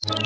Hello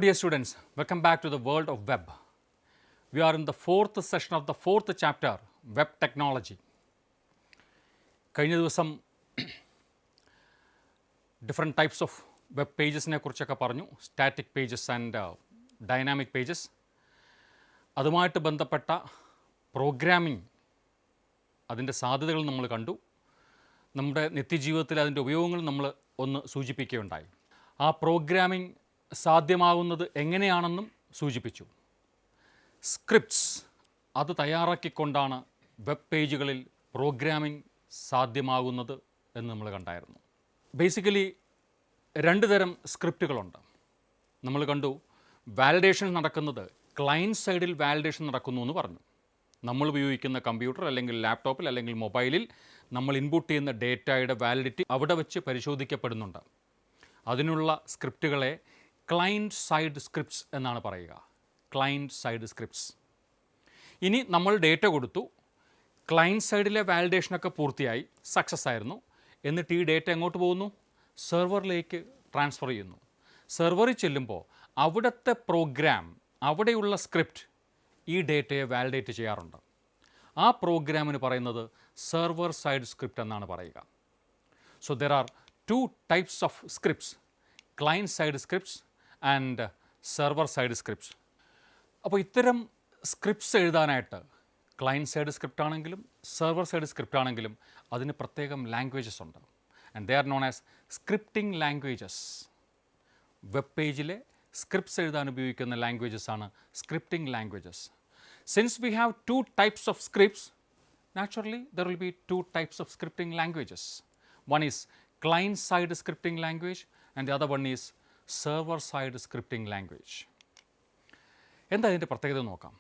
dear students, welcome back to the world of web. We are in the fourth session of the fourth chapter, web technology. കഴിഞ്ഞ ദിവസം different types of web പേജസിനെ കുറിച്ചൊക്കെ പറഞ്ഞു, static pages and dynamic pages. അതുമായിട്ട് ബന്ധപ്പെട്ട programming, അതിൻ്റെ സാധ്യതകൾ നമ്മൾ കണ്ടു. നമ്മുടെ നിത്യജീവിതത്തിൽ അതിൻ്റെ ഉപയോഗങ്ങൾ നമ്മൾ ഒന്ന് സൂചിപ്പിക്കുകയുണ്ടായി. ആ പ്രോഗ്രാമിംഗ് സാധ്യമാകുന്നത് എങ്ങനെയാണെന്നും സൂചിപ്പിച്ചു. സ്ക്രിപ്റ്റ്സ് അത് തയ്യാറാക്കിക്കൊണ്ടാണ് വെബ് പേജുകളിൽ പ്രോഗ്രാമിംഗ് സാധ്യമാകുന്നത് എന്ന് നമ്മൾ കണ്ടായിരുന്നു. ബേസിക്കലി രണ്ട് തരം സ്ക്രിപ്റ്റുകളുണ്ട്. നമ്മൾ കണ്ടു വാലിഡേഷൻ നടക്കുന്നത് ക്ലയൻറ്റ് സൈഡിൽ വാലിഡേഷൻ നടക്കുന്നു എന്ന് പറഞ്ഞു. നമ്മൾ ഉപയോഗിക്കുന്ന കമ്പ്യൂട്ടർ അല്ലെങ്കിൽ ലാപ്ടോപ്പിൽ അല്ലെങ്കിൽ മൊബൈലിൽ നമ്മൾ ഇൻപുട്ട് ചെയ്യുന്ന ഡേറ്റയുടെ വാലിഡിറ്റി അവിടെ വെച്ച് പരിശോധിക്കപ്പെടുന്നുണ്ട്. അതിനുള്ള സ്ക്രിപ്റ്റുകളെ ക്ലയൻറ്റ് സൈഡ് സ്ക്രിപ്റ്റ്സ് എന്നാണ് പറയുക. Client side scripts. ഇനി നമ്മൾ ഡേറ്റ കൊടുത്തു, ക്ലയൻറ്റ് സൈഡിലെ വാലിഡേഷനൊക്കെ പൂർത്തിയായി, സക്സസ് ആയിരുന്നു. എന്നിട്ട് ഈ ഡേറ്റ എങ്ങോട്ട് പോകുന്നു? സെർവറിലേക്ക് ട്രാൻസ്ഫർ ചെയ്യുന്നു. സെർവറിൽ ചെല്ലുമ്പോൾ അവിടുത്തെ പ്രോഗ്രാം, അവിടെയുള്ള സ്ക്രിപ്റ്റ് ഈ ഡേറ്റയെ വാലിഡേറ്റ് ചെയ്യാറുണ്ട്. ആ പ്രോഗ്രാമിന് പറയുന്നത് സെർവർ സൈഡ് സ്ക്രിപ്റ്റ് എന്നാണ് പറയുക. So there are two types of scripts, client side scripts and server side scripts. അപ്പോൾ ഇത്തരം സ്ക്രിപ്റ്റ്സ് എഴുതാനായിട്ട് ക്ലയൻറ്റ് സൈഡ് സ്ക്രിപ്റ്റ് ആണെങ്കിലും സെർവർ സൈഡ് സ്ക്രിപ്റ്റ് ആണെങ്കിലും അതിന് പ്രത്യേകം ലാംഗ്വേജസ് ഉണ്ട്. And they are known as scripting languages. Web പേജിലെ സ്ക്രിപ്റ്റ്സ് എഴുതാൻ ഉപയോഗിക്കുന്ന ലാംഗ്വേജസ് ആണ് scripting languages. Since we have two types of scripts, naturally there will be two types of scripting languages. One is client side scripting language and the other one is server side scripting language. എന്താ ഇതിൻ്റെ പ്രത്യേകത നോക്കാം.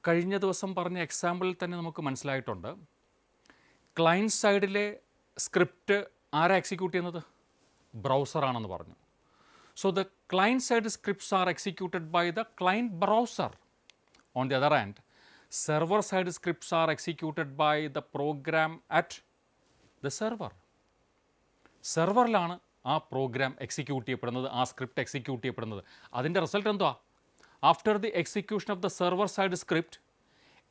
കഴിഞ്ഞ ദിവസം പറഞ്ഞ എക്സാമ്പിളിൽ തന്നെ നമുക്ക് മനസ്സിലായിട്ടുണ്ട്. ക്ലയൻറ്റ് സൈഡിലെ സ്ക്രിപ്റ്റ് ആരാ എക്സിക്യൂട്ട് ചെയ്യുന്നത്? ബ്രൗസറാണെന്ന് പറഞ്ഞു. So the client side scripts are executed by the client browser. On the other hand server side scripts are executed by the program at the server. സെർവറിലാണ് ആ പ്രോഗ്രാം എക്സിക്യൂട്ട് ചെയ്യപ്പെടുന്നത്, ആ script execute ചെയ്യപ്പെടുന്നത്. അതിൻ്റെ result എന്തുവാ? After the execution of the server side script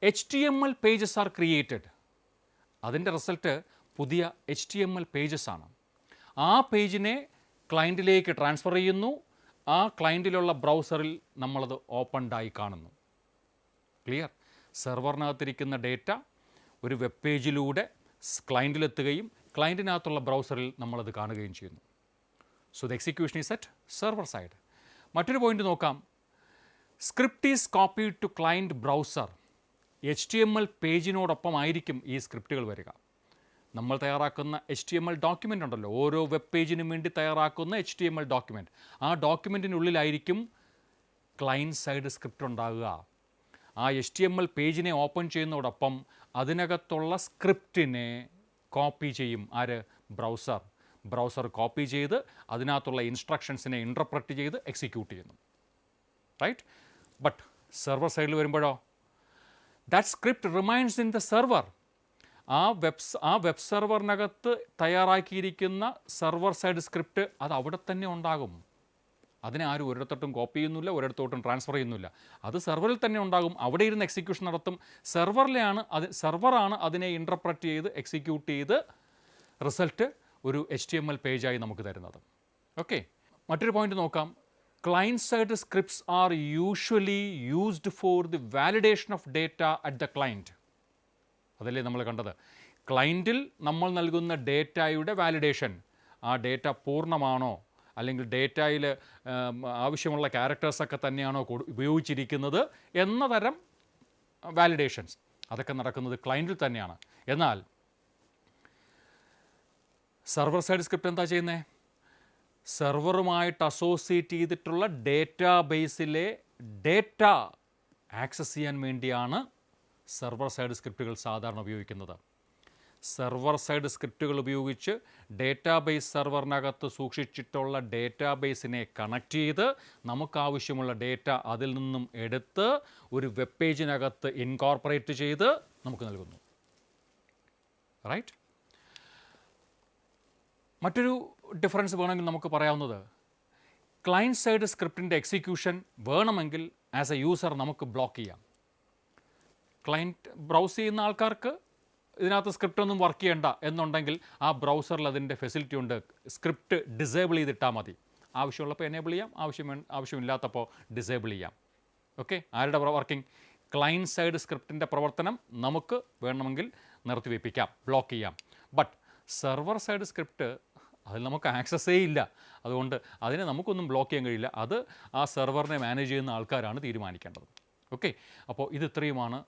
HTML pages are created. അതിൻ്റെ result പുതിയ HTML pages ആണ്. ആ പേജിനെ ക്ലയൻറ്റിലേക്ക് ട്രാൻസ്ഫർ ചെയ്യുന്നു. ആ ക്ലയൻറ്റിലുള്ള ബ്രൗസറിൽ നമ്മളത് ഓപ്പൺഡായി കാണുന്നു. ക്ലിയർ? സെർവറിനകത്തിരിക്കുന്ന ഡേറ്റ ഒരു വെബ് പേജിലൂടെ ക്ലയൻറ്റിലെത്തുകയും ക്ലയൻറ്റിനകത്തുള്ള ബ്രൗസറിൽ നമ്മളത് കാണുകയും ചെയ്യുന്നു. So the execution is at server side. മറ്റൊരു പോയിന്റ് നോക്കാം. Script is copied to client browser. HTML പേജിനോടൊപ്പം ആയിരിക്കും ഈ സ്ക്രിപ്റ്റുകൾ വരിക. നമ്മൾ തയ്യാറാക്കുന്ന HTML ഡോക്യുമെൻ്റ് ഉണ്ടല്ലോ, ഓരോ വെബ് പേജിനും വേണ്ടി തയ്യാറാക്കുന്ന HTML ഡോക്യുമെൻറ്റ്, ആ ഡോക്യുമെൻറ്റിനുള്ളിലായിരിക്കും ക്ലയൻറ്റ് സൈഡ് സ്ക്രിപ്റ്റ് ഉണ്ടാകുക. ആ HTML പേജിനെ ഓപ്പൺ ചെയ്യുന്നതോടൊപ്പം അതിനകത്തുള്ള സ്ക്രിപ്റ്റിനെ കോപ്പി ചെയ്യും. ആര്? ബ്രൗസർ. ബ്രൗസർ കോപ്പി ചെയ്ത് അതിനകത്തുള്ള ഇൻസ്ട്രക്ഷൻസിനെ ഇൻ്റർപ്രറ്റ് ചെയ്ത് എക്സിക്യൂട്ട് ചെയ്യുന്നു. റൈറ്റ്? ബട്ട് സെർവർ സൈഡിൽ വരുമ്പോഴോ, that script remains in the server. ആ വെബ് സെർവറിനകത്ത് തയ്യാറാക്കിയിരിക്കുന്ന സെർവർ സൈഡ് സ്ക്രിപ്റ്റ് അത് അവിടെ തന്നെ ഉണ്ടാകും. അതിനെ ആരും ഒരിടത്തോട്ടും കോപ്പി ചെയ്യുന്നില്ല, ഒരിടത്തോട്ടും ട്രാൻസ്ഫർ ചെയ്യുന്നില്ല. അത് സെർവറിൽ തന്നെ ഉണ്ടാകും. അവിടെ ഇരുന്ന് എക്സിക്യൂഷൻ നടത്തും. സെർവറാണ് അതിനെ ഇൻ്റർപ്രറ്റ് ചെയ്ത് എക്സിക്യൂട്ട് ചെയ്ത് റിസൾട്ട് ഒരു HTML പേജായി നമുക്ക് തരുന്നത്. ഓക്കെ, മറ്റൊരു പോയിന്റ് നോക്കാം. Client side scripts are usually used for the validation of data at the client. അതല്ലേ നമ്മൾ കണ്ടത്. ക്ലയൻറ്റിൽ നമ്മൾ നൽകുന്ന ഡേറ്റയുടെ വാലിഡേഷൻ, ആ ഡേറ്റ പൂർണ്ണമാണോ, അല്ലെങ്കിൽ ഡേറ്റയിൽ ആവശ്യമുള്ള ക്യാരക്ടേഴ്സൊക്കെ തന്നെയാണോ ഉപയോഗിച്ചിരിക്കുന്നത് എന്ന തരം വാലിഡേഷൻസ് അതൊക്കെ നടക്കുന്നത് ക്ലയൻറ്റിൽ തന്നെയാണ്. എന്നാൽ സെർവർ സൈഡ് സ്ക്രിപ്റ്റ് എന്താ ചെയ്യുന്നത്? സെർവറുമായിട്ട് അസോസിയേറ്റ് ചെയ്തിട്ടുള്ള ഡേറ്റാ ബേസിലെ ഡേറ്റ ആക്സസ് ചെയ്യാൻ വേണ്ടിയാണ് സെർവർ സൈഡ് സ്ക്രിപ്റ്റുകൾ സാധാരണ ഉപയോഗിക്കുന്നത്. സെർവർ സൈഡ് സ്ക്രിപ്റ്റുകൾ ഉപയോഗിച്ച് ഡേറ്റാബേസ് സെർവറിനകത്ത് സൂക്ഷിച്ചിട്ടുള്ള ഡേറ്റാബേസിനെ കണക്ട് ചെയ്ത് നമുക്കാവശ്യമുള്ള ഡേറ്റ അതിൽ നിന്നും എടുത്ത് ഒരു വെബ് പേജിനകത്ത് ഇൻകോർപ്പറേറ്റ് ചെയ്ത് നമുക്ക് നൽകുന്നു. റൈറ്റ്? മറ്റൊരു ഡിഫറൻസ് വേണമെങ്കിൽ നമുക്ക് പറയാവുന്നത്, ക്ലയൻറ്റ് സൈഡ് സ്ക്രിപ്റ്റിൻ്റെ എക്സിക്യൂഷൻ വേണമെങ്കിൽ ആസ് എ യൂസർ നമുക്ക് ബ്ലോക്ക് ചെയ്യാം. ക്ലയൻറ്റ് ബ്രൗസ് ചെയ്യുന്ന ആൾക്കാർക്ക് ഇതിനകത്ത് സ്ക്രിപ്റ്റ് ഒന്നും വർക്ക് ചെയ്യണ്ട എന്നുണ്ടെങ്കിൽ ആ ബ്രൗസറിൽ അതിൻ്റെ ഫെസിലിറ്റി ഉണ്ട്, സ്ക്രിപ്റ്റ് ഡിസേബിൾ ചെയ്തിട്ടാൽ മതി. ആവശ്യമുള്ളപ്പോൾ എനേബിൾ ചെയ്യാം, ആവശ്യമില്ലാത്തപ്പോൾ ഡിസേബിൾ ചെയ്യാം. ഓക്കെ, ആരുടെ വർക്കിംഗ്? ക്ലയൻറ്റ് സൈഡ് സ്ക്രിപ്റ്റിൻ്റെ പ്രവർത്തനം നമുക്ക് വേണമെങ്കിൽ നിർത്തിവെപ്പിക്കാം, ബ്ലോക്ക് ചെയ്യാം. ബട്ട് സെർവർ സൈഡ് സ്ക്രിപ്റ്റ് അതിൽ നമുക്ക് ആക്സസ്സേ ഇല്ല. അതുകൊണ്ട് അതിനെ നമുക്കൊന്നും ബ്ലോക്ക് ചെയ്യാൻ കഴിയില്ല. അത് ആ സെർവറിനെ മാനേജ് ചെയ്യുന്ന ആൾക്കാരാണ് തീരുമാനിക്കേണ്ടത്. ഓക്കെ, അപ്പോൾ ഇത് ഇത്രയുമാണ്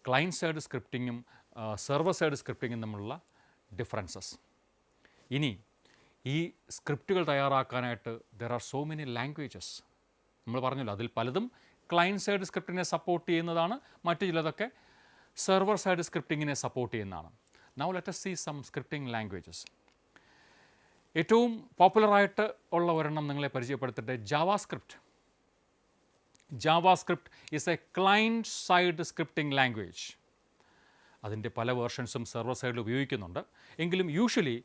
ക്ലയൻറ്റ് സൈഡ് സ്ക്രിപ്റ്റിങ്ങും സെർവർ സൈഡ് സ്ക്രിപ്റ്റിങ്ങും തമ്മിലുള്ള ഡിഫറൻസസ്. ഇനി ഈ സ്ക്രിപ്റ്റുകൾ തയ്യാറാക്കാനായിട്ട് there are so many languages. നമ്മൾ പറഞ്ഞല്ലോ, അതിൽ പലതും ക്ലയൻറ്റ് സൈഡ് സ്ക്രിപ്റ്റിനെ സപ്പോർട്ട് ചെയ്യുന്നതാണ്, മറ്റു ചിലതൊക്കെ സെർവർ സൈഡ് സ്ക്രിപ്റ്റിങ്ങിനെ സപ്പോർട്ട് ചെയ്യുന്നതാണ്. Now let us see some scripting languages. ഏറ്റവും പോപ്പുലറായിട്ട് ഉള്ള ഒരെണ്ണം നിങ്ങളെ പരിചയപ്പെടുത്തിയിട്ട് JavaScript. JavaScript is a client side scripting language. അതിൻ്റെ പല വേർഷൻസും സെർവർ സൈഡിൽ ഉപയോഗിക്കുന്നുണ്ട്. എങ്കിലും യൂഷ്വലി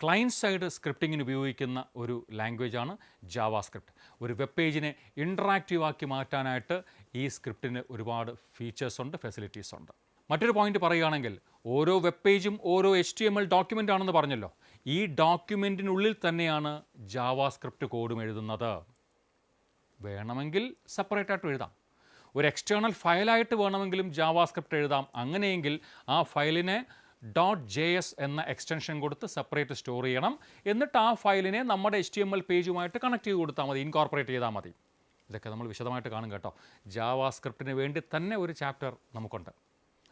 ക്ലയൻറ്റ് സൈഡ് സ്ക്രിപ്റ്റിങ്ങിന് ഉപയോഗിക്കുന്ന ഒരു ലാംഗ്വേജാണ് ജാവാസ്ക്രിപ്റ്റ്. ഒരു വെബ് പേജിനെ ഇൻട്രാക്റ്റീവ് ആക്കി മാറ്റാനായിട്ട് ഈ സ്ക്രിപ്റ്റിന് ഒരുപാട് ഫീച്ചേഴ്സ് ഉണ്ട്, ഫെസിലിറ്റീസ് ഉണ്ട്. മറ്റൊരു പോയിന്റ് പറയുകയാണെങ്കിൽ, ഓരോ വെബ് പേജും ഓരോ HTML ഡോക്യുമെൻ്റ് ആണെന്ന് പറഞ്ഞല്ലോ. ഈ ഡോക്യുമെൻറ്റിനുള്ളിൽ തന്നെയാണ് ജാവാസ്ക്രിപ്റ്റ് കോഡും എഴുതുന്നത്. വേണമെങ്കിൽ സെപ്പറേറ്റ് ആയിട്ട് എഴുതാം. ഒരു എക്സ്റ്റേണൽ ഫയലായിട്ട് വേണമെങ്കിലും ജാവാസ്ക്രിപ്റ്റ് എഴുതാം. അങ്ങനെയെങ്കിൽ ആ ഫയലിനെ .js എന്ന എക്സ്റ്റൻഷൻ കൊടുത്ത് സെപ്പറേറ്റ് സ്റ്റോർ ചെയ്യണം. എന്നിട്ട് ആ ഫയലിനെ നമ്മുടെ HTML പേജുമായിട്ട് കണക്ട് ചെയ്ത് കൊടുത്താൽ മതി, ഇൻകോർപ്പറേറ്റ് ചെയ്താൽ മതി. ഇതൊക്കെ നമ്മൾ വിശദമായിട്ട് കാണും കേട്ടോ. ജാവാസ്ക്രിപ്റ്റിന് വേണ്ടി തന്നെ ഒരു ചാപ്റ്റർ നമുക്കുണ്ട്.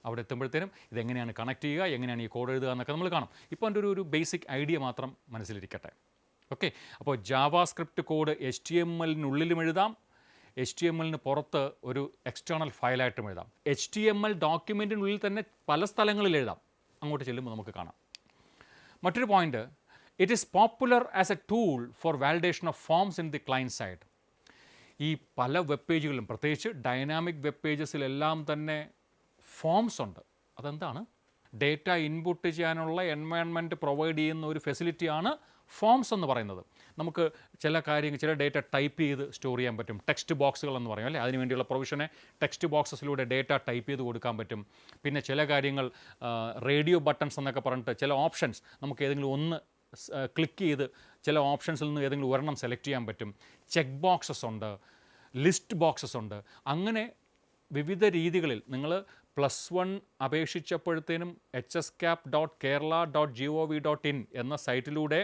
അവിടെ എത്തുമ്പോഴത്തേനും ഇതെങ്ങനെയാണ് കണക്ട് ചെയ്യുക, എങ്ങനെയാണ് ഈ കോഡ് എഴുതുക എന്നൊക്കെ നമ്മൾ കാണും. ഇപ്പോൾ എൻ്റെ ഒരു ബേസിക് ഐഡിയ മാത്രം മനസ്സിലിരിക്കട്ടെ. ഓക്കെ, അപ്പോൾ ജാവാസ്ക്രിപ്റ്റ് കോഡ് HTML-നുള്ളിലും എഴുതാം, HTML-ന് പുറത്ത് ഒരു എക്സ്റ്റേണൽ ഫയലായിട്ടും എഴുതാം. HTML ഡോക്യുമെൻറ്റിനുള്ളിൽ തന്നെ പല സ്ഥലങ്ങളിൽ എഴുതാം. അങ്ങോട്ട് ചെല്ലുമ്പോൾ നമുക്ക് കാണാം. മറ്റൊരു point, it is popular as A tool for validation of forms in the client side. ഈ പല വെബ് പേജുകളിലും, പ്രത്യേകിച്ച് ഡൈനാമിക് വെബ് പേജസിലെല്ലാം തന്നെ ഫോംസ് ഉണ്ട്. അതെന്താണ്? ഡേറ്റ ഇൻപുട്ട് ചെയ്യാനുള്ള എൻവയൺമെൻറ്റ് പ്രൊവൈഡ് ചെയ്യുന്ന ഒരു ഫെസിലിറ്റിയാണ് ഫോംസ് എന്ന് പറയുന്നത്. നമുക്ക് ചില കാര്യങ്ങൾ, ചില ഡേറ്റ ടൈപ്പ് ചെയ്ത് സ്റ്റോർ ചെയ്യാൻ പറ്റും. ടെക്സ്റ്റ് ബോക്സുകൾ എന്ന് പറയും അല്ലേ, അതിനുവേണ്ടിയുള്ള പ്രൊവിഷനെ ടെക്സ്റ്റ് ബോക്സസിലൂടെ ഡേറ്റ ടൈപ്പ് ചെയ്ത് കൊടുക്കാൻ പറ്റും. പിന്നെ ചില കാര്യങ്ങൾ റേഡിയോ ബട്ടൺസ് എന്നൊക്കെ പറഞ്ഞിട്ട് ചില ഓപ്ഷൻസ് നമുക്ക് ഏതെങ്കിലും ഒന്ന് ക്ലിക്ക് ചെയ്ത് ചില ഓപ്ഷൻസിൽ നിന്ന് ഏതെങ്കിലും ഒരെണ്ണം സെലക്ട് ചെയ്യാൻ പറ്റും. ചെക്ക് ബോക്സസ് ഉണ്ട്, ലിസ്റ്റ് ബോക്സസ് ഉണ്ട്. അങ്ങനെ വിവിധ രീതികളിൽ നിങ്ങൾ +1 അപേക്ഷിച്ചപ്പോഴത്തേനും hscap.kerala.gov.in എന്ന സൈറ്റിലൂടെ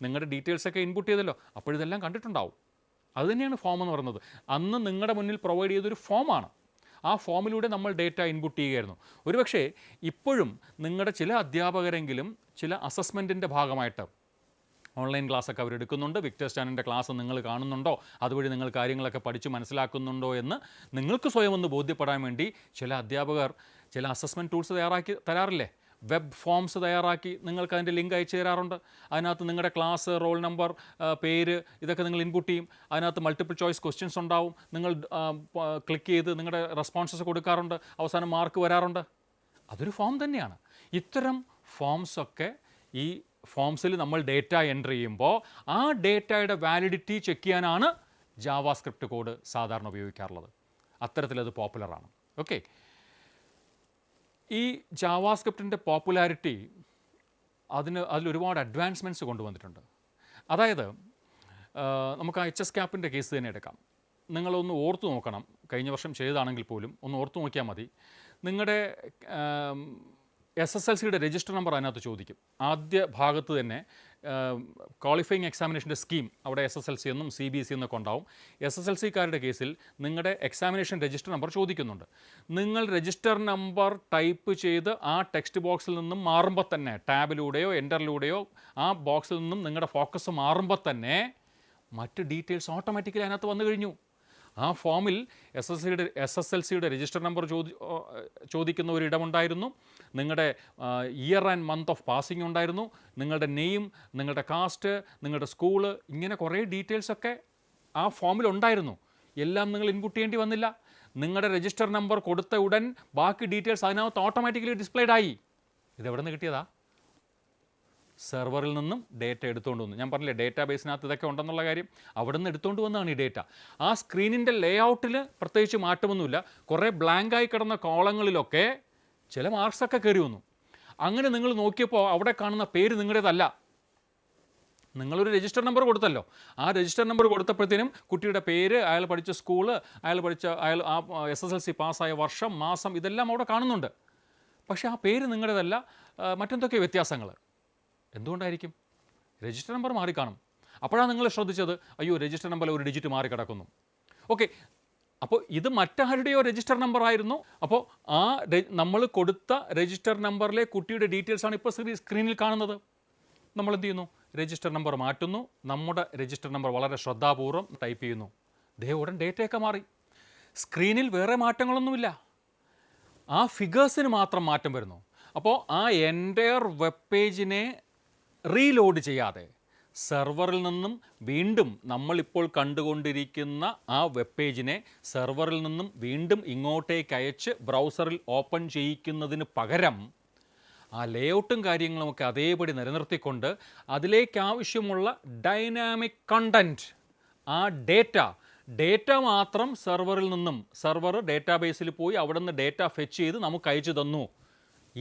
നിങ്ങളുടെ ഡീറ്റെയിൽസൊക്കെ ഇൻപുട്ട് ചെയ്തല്ലോ, അപ്പോഴിതെല്ലാം കണ്ടിട്ടുണ്ടാവും. അതുതന്നെയാണ് ഫോം എന്ന് പറയുന്നത്. അന്ന് നിങ്ങളുടെ മുന്നിൽ പ്രൊവൈഡ് ചെയ്തൊരു ഫോമാണ്. ആ ഫോമിലൂടെ നമ്മൾ ഡേറ്റ ഇൻപുട്ട് ചെയ്യുകയായിരുന്നു. ഒരുപക്ഷേ ഇപ്പോഴും നിങ്ങളുടെ ചില അധ്യാപകരെങ്കിലും ചില അസസ്മെൻറ്റിൻ്റെ ഭാഗമായിട്ട് ഓൺലൈൻ ക്ലാസ്സൊക്കെ അവരെടുക്കുന്നുണ്ട്. വിക്ടർ സ്റ്റാനിൻ്റെ ക്ലാസ് നിങ്ങൾ കാണുന്നുണ്ടോ, അതുവഴി നിങ്ങൾ കാര്യങ്ങളൊക്കെ പഠിച്ച് മനസ്സിലാക്കുന്നുണ്ടോ എന്ന് നിങ്ങൾക്ക് സ്വയം ഒന്ന് ബോധ്യപ്പെടാൻ വേണ്ടി ചില അധ്യാപകർ ചില അസസ്മെൻറ്റ് ടൂൾസ് തയ്യാറാക്കി തരാറില്ലേ? വെബ് ഫോംസ് തയ്യാറാക്കി നിങ്ങൾക്ക് അതിൻ്റെ ലിങ്ക് അയച്ചു തരാറുണ്ട്. അതിനകത്ത് നിങ്ങളുടെ ക്ലാസ്, റോൾ നമ്പർ, പേര് ഇതൊക്കെ നിങ്ങൾ ഇൻപുട്ട് ചെയ്യും. അതിനകത്ത് മൾട്ടിപ്പിൾ ചോയ്സ് ക്വസ്റ്റ്യൻസ് ഉണ്ടാവും. നിങ്ങൾ ക്ലിക്ക് ചെയ്ത് നിങ്ങളുടെ റെസ്പോൺസസ് കൊടുക്കാറുണ്ട്. അവസാനം മാർക്ക് വരാറുണ്ട്. അതൊരു ഫോം തന്നെയാണ്. ഇത്തരം ഫോംസൊക്കെ ഈ ഫോംസിൽ നമ്മൾ ഡേറ്റ എൻ്റർ ചെയ്യുമ്പോൾ ആ ഡേറ്റയുടെ വാലിഡിറ്റി ചെക്ക് ചെയ്യാനാണ് ജാവാസ്ക്രിപ്റ്റ് കോഡ് സാധാരണ ഉപയോഗിക്കാറുള്ളത്. അത്തരത്തിലത് പോപ്പുലറാണ്. ഓക്കെ, ഈ ജാവാസ്ക്രിപ്റ്റിൻ്റെ പോപ്പുലാരിറ്റി അതിലൊരുപാട് അഡ്വാൻസ്മെൻറ്റ്സ് കൊണ്ടുവന്നിട്ടുണ്ട്. അതായത് നമുക്ക് ആ HSCAP-ൻ്റെ കേസ് തന്നെ എടുക്കാം. നിങ്ങളൊന്ന് ഓർത്തു നോക്കണം, കഴിഞ്ഞ വർഷം ചെയ്തതാണെങ്കിൽ പോലും ഒന്ന് ഓർത്തു നോക്കിയാൽ മതി. നിങ്ങളുടെ SSLCയുടെ രജിസ്റ്റർ നമ്പർ അതിനകത്ത് ചോദിക്കും. ആദ്യ ഭാഗത്ത് തന്നെ ക്വാളിഫയിങ് എക്സാമിനേഷൻ്റെ സ്കീം അവിടെ SSLC എന്നും CBSE എന്നൊക്കെ ഉണ്ടാവും. SSLCക്കാരുടെ കേസിൽ നിങ്ങളുടെ എക്സാമിനേഷൻ രജിസ്റ്റർ നമ്പർ ചോദിക്കുന്നുണ്ട്. നിങ്ങൾ രജിസ്റ്റർ നമ്പർ ടൈപ്പ് ചെയ്ത് ആ ടെക്സ്റ്റ് ബോക്സിൽ നിന്നും മാറുമ്പോൾ തന്നെ, ടാബിലൂടെയോ എൻ്ററിലൂടെയോ ആ ബോക്സിൽ നിന്നും നിങ്ങളുടെ ഫോക്കസ് മാറുമ്പോൾ തന്നെ മറ്റ് ഡീറ്റെയിൽസ് ഓട്ടോമാറ്റിക്കലി അതിനകത്ത് വന്നു കഴിഞ്ഞു. ആ ഫോമിൽ SSLCയുടെ രജിസ്റ്റർ നമ്പർ ചോദിക്കുന്ന ഒരു ഇടമുണ്ടായിരുന്നു, നിങ്ങളുടെ year and month of passing ഉണ്ടായിരുന്നു, നിങ്ങളുടെ നെയിം, നിങ്ങളുടെ കാസ്റ്റ്, നിങ്ങളുടെ സ്കൂള്, ഇങ്ങനെ കുറേ ഡീറ്റെയിൽസൊക്കെ ആ ഫോമിൽ ഉണ്ടായിരുന്നു. എല്ലാം നിങ്ങൾ ഇൻപുട്ട് ചെയ്യേണ്ടി വന്നില്ല. നിങ്ങളുടെ രജിസ്റ്റർ നമ്പർ കൊടുത്ത ഉടൻ ബാക്കി ഡീറ്റെയിൽസ് അതിനകത്ത് ഓട്ടോമാറ്റിക്കലി ഡിസ്പ്ലേഡ് ആയി. ഇതെവിടെ നിന്ന് കിട്ടിയതാ? സെർവറിൽ നിന്നും ഡേറ്റ എടുത്തുകൊണ്ട് വന്നു. ഞാൻ പറഞ്ഞില്ലേ ഡേറ്റാ ബേസിനകത്ത് ഇതൊക്കെ ഉണ്ടെന്നുള്ള കാര്യം. അവിടെ നിന്ന് എടുത്തുകൊണ്ട് വന്നതാണ് ഈ ഡേറ്റ. ആ സ്ക്രീനിൻ്റെ ലേ ഔട്ടിൽ പ്രത്യേകിച്ച് മാറ്റമൊന്നുമില്ല. കുറേ ബ്ലാങ്കായി കിടന്ന കോളങ്ങളിലൊക്കെ ചില മാർക്സൊക്കെ കയറി വന്നു. അങ്ങനെ നിങ്ങൾ നോക്കിയപ്പോൾ അവിടെ കാണുന്ന പേര് നിങ്ങളുടേതല്ല. നിങ്ങളൊരു രജിസ്റ്റർ നമ്പർ കൊടുത്തല്ലോ. ആ രജിസ്റ്റർ നമ്പർ കൊടുത്തപ്പോഴത്തേനും കുട്ടിയുടെ പേര്, അയാൾ പഠിച്ച സ്കൂള്, അയാൾ ആ SSLC പാസ്സായ വർഷം, മാസം, ഇതെല്ലാം അവിടെ കാണുന്നുണ്ട്. പക്ഷേ ആ പേര് നിങ്ങളുടേതല്ല. മറ്റെന്തൊക്കെ വ്യത്യാസങ്ങൾ. എന്തുകൊണ്ടായിരിക്കും? രജിസ്റ്റർ നമ്പർ മാറിക്കാണും. അപ്പോഴാണ് നിങ്ങൾ ശ്രദ്ധിച്ചത്, അയ്യോ രജിസ്റ്റർ നമ്പറിൽ ഒരു ഡിജിറ്റ് മാറി കിടക്കുന്നു. ഓക്കെ, അപ്പോൾ ഇത് മറ്റാരുടെയോ രജിസ്റ്റർ നമ്പർ ആയിരുന്നു. അപ്പോൾ ആ നമ്മൾ കൊടുത്ത രജിസ്റ്റർ നമ്പറിലെ കുട്ടിയുടെ ഡീറ്റെയിൽസാണ് ഇപ്പോൾ സ്ക്രീനിൽ കാണുന്നത്. നമ്മൾ എന്ത് ചെയ്യുന്നു? രജിസ്റ്റർ നമ്പർ മാറ്റുന്നു. നമ്മുടെ രജിസ്റ്റർ നമ്പർ വളരെ ശ്രദ്ധാപൂർവ്വം ടൈപ്പ് ചെയ്യുന്നു. ഉടൻ ഡേറ്റയൊക്കെ മാറി. സ്ക്രീനിൽ വേറെ മാറ്റങ്ങളൊന്നുമില്ല. ആ ഫിഗേഴ്സിന് മാത്രം മാറ്റം വരുന്നു. അപ്പോൾ ആ എൻ്റയർ വെബ് പേജിനെ റീലോഡ് ചെയ്യാതെ സെർവറിൽ നിന്നും വീണ്ടും നമ്മളിപ്പോൾ കണ്ടുകൊണ്ടിരിക്കുന്ന ആ വെബ് പേജിനെ സെർവറിൽ നിന്നും വീണ്ടും ഇങ്ങോട്ടേക്ക് അയച്ച് ബ്രൗസറിൽ ഓപ്പൺ ചെയ്യിക്കുന്നതിന് പകരം ആ ലേഔട്ടും കാര്യങ്ങളുമൊക്കെ അതേപടി നിലനിർത്തിക്കൊണ്ട് അതിലേക്ക് ആവശ്യമുള്ള ഡൈനാമിക് കണ്ടൻറ്റ്, ആ ഡേറ്റ മാത്രം സെർവറിൽ നിന്നും, സെർവർ ഡേറ്റാബേസിൽ പോയി അവിടെ നിന്ന് ഡേറ്റ ഫെച്ച് ചെയ്ത് നമുക്ക് അയച്ചു തന്നു.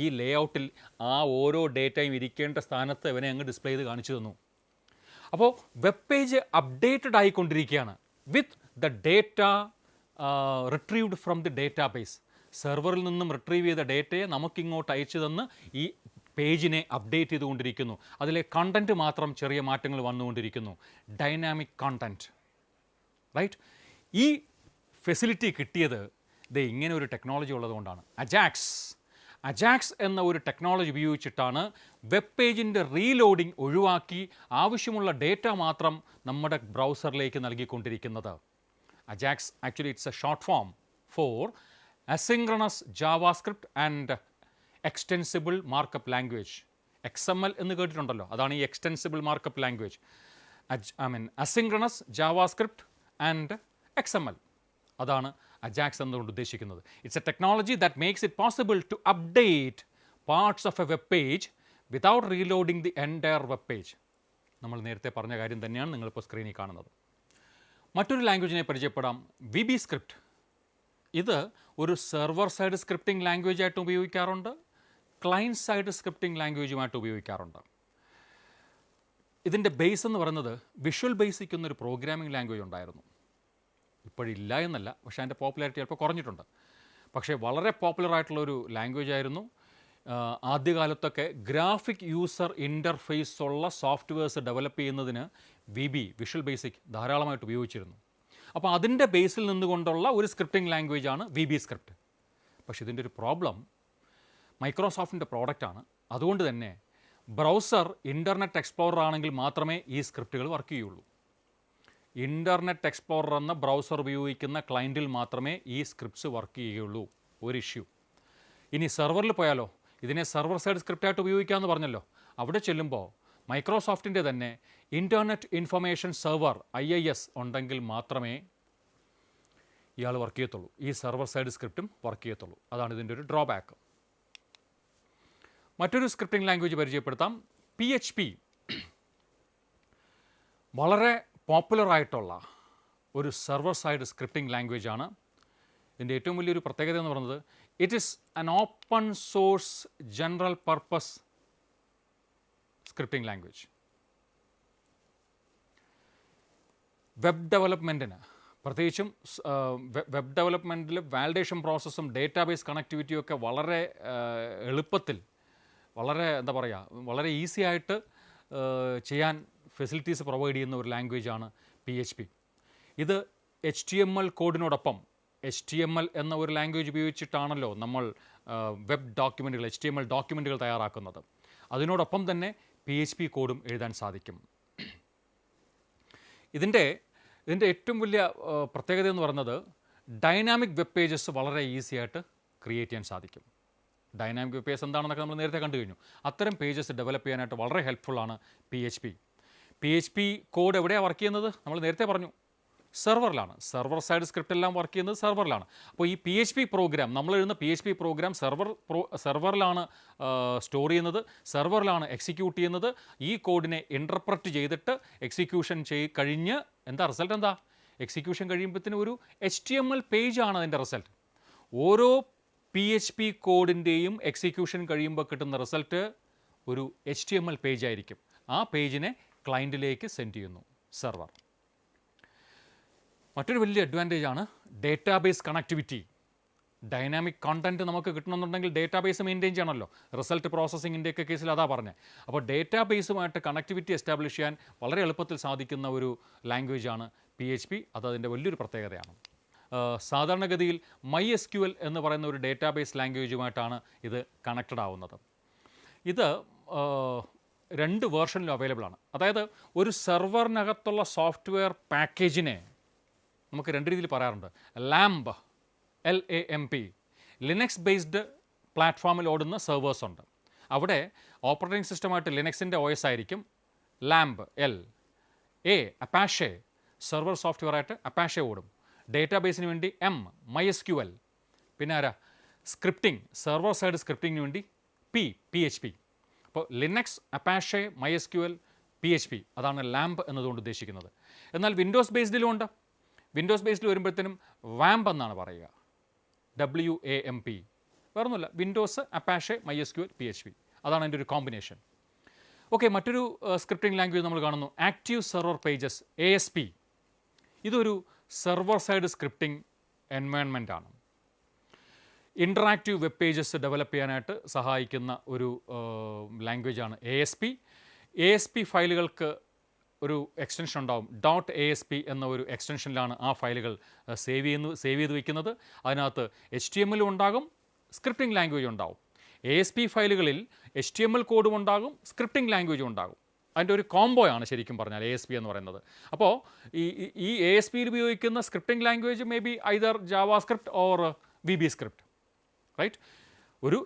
ഈ ലേഔട്ടിൽ ആ ഓരോ ഡേറ്റയും ഇരിക്കേണ്ട സ്ഥാനത്ത് ഇവനെ അങ്ങ് ഡിസ്പ്ലേ ചെയ്ത് കാണിച്ചു തന്നു. അപ്പോൾ വെബ് പേജ് അപ്ഡേറ്റഡ് ആയിക്കൊണ്ടിരിക്കുകയാണ് with the data retrieved from the database. സെർവറിൽ നിന്നും റിട്രീവ് ചെയ്ത ഡേറ്റയെ നമുക്കിങ്ങോട്ട് അയച്ചു തന്ന് ഈ പേജിനെ അപ്ഡേറ്റ് ചെയ്തുകൊണ്ടിരിക്കുന്നു. അതിലെ കണ്ടൻറ്റ് മാത്രം ചെറിയ മാറ്റങ്ങൾ വന്നുകൊണ്ടിരിക്കുന്നു. Dynamic content, right? ഈ ഫെസിലിറ്റി കിട്ടിയത് ഇങ്ങനെ ഒരു ടെക്നോളജി ഉള്ളതുകൊണ്ടാണ്. അജാക്സ് എന്ന ഒരു ടെക്നോളജി ഉപയോഗിച്ചിട്ടാണ് വെബ് പേജിൻ്റെ റീലോഡിംഗ് ഒഴിവാക്കി ആവശ്യമുള്ള ഡേറ്റ മാത്രം നമ്മുടെ ബ്രൗസറിലേക്ക് നൽകിക്കൊണ്ടിരിക്കുന്നത്. AJAX actually it's a short form for asynchronous JavaScript and extensible markup language. XML എന്ന് കേട്ടിട്ടുണ്ടല്ലോ, അതാണ് ഈ extensible markup language. Asynchronous JavaScript and XML, അതാണ് അജാക്സ് എന്നുകൊണ്ട് ഉദ്ദേശിക്കുന്നത്. It's a technology that makes it possible to update parts of a web page without reloading the entire web page. നമ്മൾ നേരത്തെ പറഞ്ഞ കാര്യം തന്നെയാണ് നിങ്ങളിപ്പോൾ സ്ക്രീനിൽ കാണുന്നത്. മറ്റൊരു ലാംഗ്വേജിനെ പരിചയപ്പെടാം, VB സ്ക്രിപ്റ്റ്. ഇത് ഒരു സെർവർ സൈഡ് സ്ക്രിപ്റ്റിംഗ് ലാംഗ്വേജായിട്ട് ഉപയോഗിക്കാറുണ്ട്, ക്ലയൻറ്റ് സൈഡ് സ്ക്രിപ്റ്റിംഗ് ലാംഗ്വേജുമായിട്ട് ഉപയോഗിക്കാറുണ്ട്. ഇതിൻ്റെ ബേസ് എന്ന് പറയുന്നത് വിഷ്വൽ ബേസിക് എന്നൊരു പ്രോഗ്രാമിംഗ് ലാംഗ്വേജ് ഉണ്ടായിരുന്നു. ഇപ്പോഴില്ല എന്നല്ല, പക്ഷേ അതിൻ്റെ പോപ്പുലാരിറ്റി ചിലപ്പോൾ കുറഞ്ഞിട്ടുണ്ട്. പക്ഷേ വളരെ പോപ്പുലറായിട്ടുള്ളൊരു ലാംഗ്വേജ് ആയിരുന്നു. ആദ്യകാലത്തൊക്കെ ഗ്രാഫിക് യൂസർ ഇൻ്റർഫേസ് ഉള്ള സോഫ്റ്റ്വെയർസ് ഡെവലപ്പ് ചെയ്യുന്നതിന് വിഷ്വൽ ബേസിക് ധാരാളമായിട്ട് ഉപയോഗിച്ചിരുന്നു. അപ്പോൾ അതിൻ്റെ ബേസിൽ നിന്നുകൊണ്ടുള്ള ഒരു സ്ക്രിപ്റ്റിംഗ് ലാംഗ്വേജാണ് VB സ്ക്രിപ്റ്റ്. പക്ഷേ ഇതിൻ്റെ ഒരു പ്രോബ്ലം, മൈക്രോസോഫ്റ്റിൻ്റെ പ്രോഡക്റ്റാണ്. അതുകൊണ്ട് തന്നെ ബ്രൗസർ ഇൻ്റർനെറ്റ് എക്സ്പ്ലോറർ ആണെങ്കിൽ മാത്രമേ ഈ സ്ക്രിപ്റ്റുകൾ വർക്ക് ചെയ്യുള്ളൂ. ഇൻ്റർനെറ്റ് എക്സ്പ്ലോറർ എന്ന ബ്രൗസർ ഉപയോഗിക്കുന്ന ക്ലയൻറ്റിൽ മാത്രമേ ഈ സ്ക്രിപ്റ്റ്സ് വർക്ക് ചെയ്യുകയുള്ളൂ. ഒരു ഇഷ്യൂ. ഇനി സെർവറിൽ പോയാലോ, ഇതിനെ സെർവർ സൈഡ് സ്ക്രിപ്റ്റായിട്ട് ഉപയോഗിക്കാമെന്ന് പറഞ്ഞല്ലോ. അവിടെ ചെല്ലുമ്പോൾ മൈക്രോസോഫ്റ്റിൻ്റെ തന്നെ ഇൻ്റർനെറ്റ് ഇൻഫർമേഷൻ സെർവർ IIS ഉണ്ടെങ്കിൽ മാത്രമേ ഇയാൾ വർക്ക് ചെയ്യത്തുള്ളൂ, ഈ സെർവർ സൈഡ് സ്ക്രിപ്റ്റും വർക്ക് ചെയ്യത്തുള്ളൂ. അതാണ് ഇതിൻ്റെ ഒരു ഡ്രോബാക്ക്. മറ്റൊരു സ്ക്രിപ്റ്റിംഗ് ലാംഗ്വേജ് പരിചയപ്പെടുത്താം, PHP. വളരെ പോപ്പുലറായിട്ടുള്ള ഒരു സെർവർ സൈഡ് സ്ക്രിപ്റ്റിംഗ് ലാംഗ്വേജാണ്. ഇതിൻ്റെ ഏറ്റവും വലിയൊരു പ്രത്യേകത എന്ന് പറയുന്നത് it is an open source general purpose scripting language. Web ഡെവലപ്മെൻറ്റിന്, പ്രത്യേകിച്ചും വെബ് ഡെവലപ്മെൻറ്റിൽ വാലിഡേഷൻ പ്രോസസ്സും ഡേറ്റാബേസ് കണക്ടിവിറ്റിയും ഒക്കെ വളരെ എളുപ്പത്തിൽ വളരെ എന്താ പറയുക, വളരെ ഈസി ആയിട്ട് ചെയ്യാൻ ഫെസിലിറ്റീസ് പ്രൊവൈഡ് ചെയ്യുന്ന ഒരു ലാംഗ്വേജാണ് PHP. ഇത് HTML കോഡിനോടൊപ്പം HTML എന്ന ഒരു ലാംഗ്വേജ് ഉപയോഗിച്ചിട്ടാണല്ലോ നമ്മൾ വെബ് ഡോക്യുമെൻറ്റുകൾ HTML ഡോക്യുമെൻറ്റുകൾ തയ്യാറാക്കുന്നത്. അതിനോടൊപ്പം തന്നെ PHP കോഡും എഴുതാൻ സാധിക്കും. ഇതിൻ്റെ ഏറ്റവും വലിയ പ്രത്യേകത എന്ന് പറയുന്നത് ഡൈനാമിക് വെബ് പേജസ് വളരെ ഈസി ആയിട്ട് ക്രിയേറ്റ് ചെയ്യാൻ സാധിക്കും. ഡൈനാമിക് വെബ് പേജസ് എന്താണെന്നൊക്കെ നമ്മൾ നേരത്തെ കണ്ടു കഴിഞ്ഞു. അത്തരം പേജസ് ഡെവലപ്പ് ചെയ്യാനായിട്ട് വളരെ ഹെൽപ്ഫുള്ളാണ് PHP കോഡ് എവിടെയാണ് വർക്ക് ചെയ്യുന്നത്? നമ്മൾ നേരത്തെ പറഞ്ഞു, സെർവറിലാണ്. സെർവർ സൈഡ് സ്ക്രിപ്റ്റ് എല്ലാം വർക്ക് ചെയ്യുന്നത് സെർവറിലാണ്. അപ്പോൾ ഈ PHP പ്രോഗ്രാം, നമ്മൾ എഴുതുന്ന PHP പ്രോഗ്രാം സെർവറിലാണ് സ്റ്റോർ ചെയ്യുന്നത്, സെർവറിലാണ് എക്സിക്യൂട്ട് ചെയ്യുന്നത്. ഈ കോഡിനെ ഇൻ്റർപ്രറ്റ് ചെയ്തിട്ട് എക്സിക്യൂഷൻ കഴിഞ്ഞ് റിസൾട്ട് എന്താ? എക്സിക്യൂഷൻ കഴിയുമ്പോഴത്തേനും ഒരു HTML പേജാണ് അതിൻ്റെ റിസൾട്ട്. ഓരോ PHP കോഡിൻ്റെയും എക്സിക്യൂഷൻ കഴിയുമ്പോൾ കിട്ടുന്ന റിസൾട്ട് ഒരു HTML പേജ് ആയിരിക്കും. ആ പേജിനെ ക്ലയൻറ്റിലേക്ക് സെൻഡ് ചെയ്യുന്നു സെർവർ. മറ്റൊരു വലിയ അഡ്വാൻറ്റേജാണ് ഡേറ്റാബേസ് കണക്ടിവിറ്റി. ഡൈനാമിക് കണ്ടൻറ്റ് നമുക്ക് കിട്ടണമെന്നുണ്ടെങ്കിൽ ഡേറ്റാബേസ് മെയിൻറ്റെയിൻ ചെയ്യണമല്ലോ. റിസൾട്ട് പ്രോസസ്സിങ്ങിൻ്റെയൊക്കെ കേസിൽ അതാ പറഞ്ഞത്. അപ്പോൾ ഡേറ്റാബേസുമായിട്ട് കണക്ടിവിറ്റി എസ്റ്റാബ്ലിഷ് ചെയ്യാൻ വളരെ എളുപ്പത്തിൽ സാധിക്കുന്ന ഒരു ലാംഗ്വേജാണ് PHP. അതതിൻ്റെ വലിയൊരു പ്രത്യേകതയാണ്. സാധാരണഗതിയിൽ MySQL എന്ന് പറയുന്ന ഒരു ഡേറ്റാബേസ് ലാംഗ്വേജുമായിട്ടാണ് ഇത് കണക്റ്റഡ് ആവുന്നത്. ഇത് 2 വേർഷനിലും അവൈലബിൾ ആണ്. അതായത് ഒരു സെർവറിനകത്തുള്ള സോഫ്റ്റ്വെയർ പാക്കേജിനെ നമുക്ക് 2 രീതിയിൽ പറയാറുണ്ട്. ലാംപ്, LAMP, ലിനക്സ് ബേസ്ഡ് പ്ലാറ്റ്ഫോമിൽ ഓടുന്ന സെർവേഴ്സ് ഉണ്ട്. അവിടെ ഓപ്പറേറ്റിംഗ് സിസ്റ്റമായിട്ട് ലിനക്സിൻ്റെ OS ആയിരിക്കും ലാംപ്, അപ്പാഷെ സെർവർ സോഫ്റ്റ്വെയർ ആയിട്ട് അപ്പാഷെ ഓടും. ഡേറ്റാബേസിന് വേണ്ടി MySQL. പിന്നെ സ്ക്രിപ്റ്റിംഗ്, സെർവർ സൈഡ് സ്ക്രിപ്റ്റിങ്ങിന് വേണ്ടി PHP. അപ്പോൾ ലിനക്സ്, അപ്പാഷെ, MySQL, PHP, അതാണ് ലാംപ് എന്നതുകൊണ്ട് ഉദ്ദേശിക്കുന്നത്. എന്നാൽ വിൻഡോസ് ബേസ്ഡിലും ഉണ്ട്. വിൻഡോസ് ബേസ്ഡിൽ വരുമ്പോഴത്തേനും വാംപ് എന്നാണ് പറയുക, WAMP. വേറൊന്നുമില്ല, വിൻഡോസ്, അപ്പാഷെ, MySQL, PHP, അതാണ് അതിൻ്റെ ഒരു കോമ്പിനേഷൻ. ഓക്കെ, മറ്റൊരു സ്ക്രിപ്റ്റിംഗ് ലാംഗ്വേജ് നമ്മൾ കാണുന്നു, ആക്റ്റീവ് സെർവർ പേജസ്, ASP. ഇതൊരു സെർവർ സൈഡ് സ്ക്രിപ്റ്റിംഗ് എൻവയൺമെൻ്റ് ആണ്. ഇൻറ്ററാക്റ്റീവ് വെബ് പേജസ് ഡെവലപ്പ് ചെയ്യാനായിട്ട് സഹായിക്കുന്ന ഒരു ലാംഗ്വേജാണ് ASP ഫയലുകൾക്ക് ഒരു എക്സ്റ്റൻഷൻ ഉണ്ടാവും. .asp എന്ന ഒരു എക്സ്റ്റൻഷനിലാണ് ആ ഫയലുകൾ സേവ് ചെയ്ത് വയ്ക്കുന്നത്. അതിനകത്ത് HTML ഉണ്ടാകും, സ്ക്രിപ്റ്റിംഗ് ലാംഗ്വേജ് ഉണ്ടാകും. ASP ഫയലുകളിൽ HTML കോഡും ഉണ്ടാകും, സ്ക്രിപ്റ്റിംഗ് ലാംഗ്വേജും ഉണ്ടാകും. അതിൻ്റെ ഒരു കോംബോയാണ് ശരിക്കും പറഞ്ഞാൽ ASP എന്ന് പറയുന്നത്. അപ്പോൾ ഈ ASPയിൽ ഉപയോഗിക്കുന്ന scripting language may be either JavaScript or VB script, right? ഒരു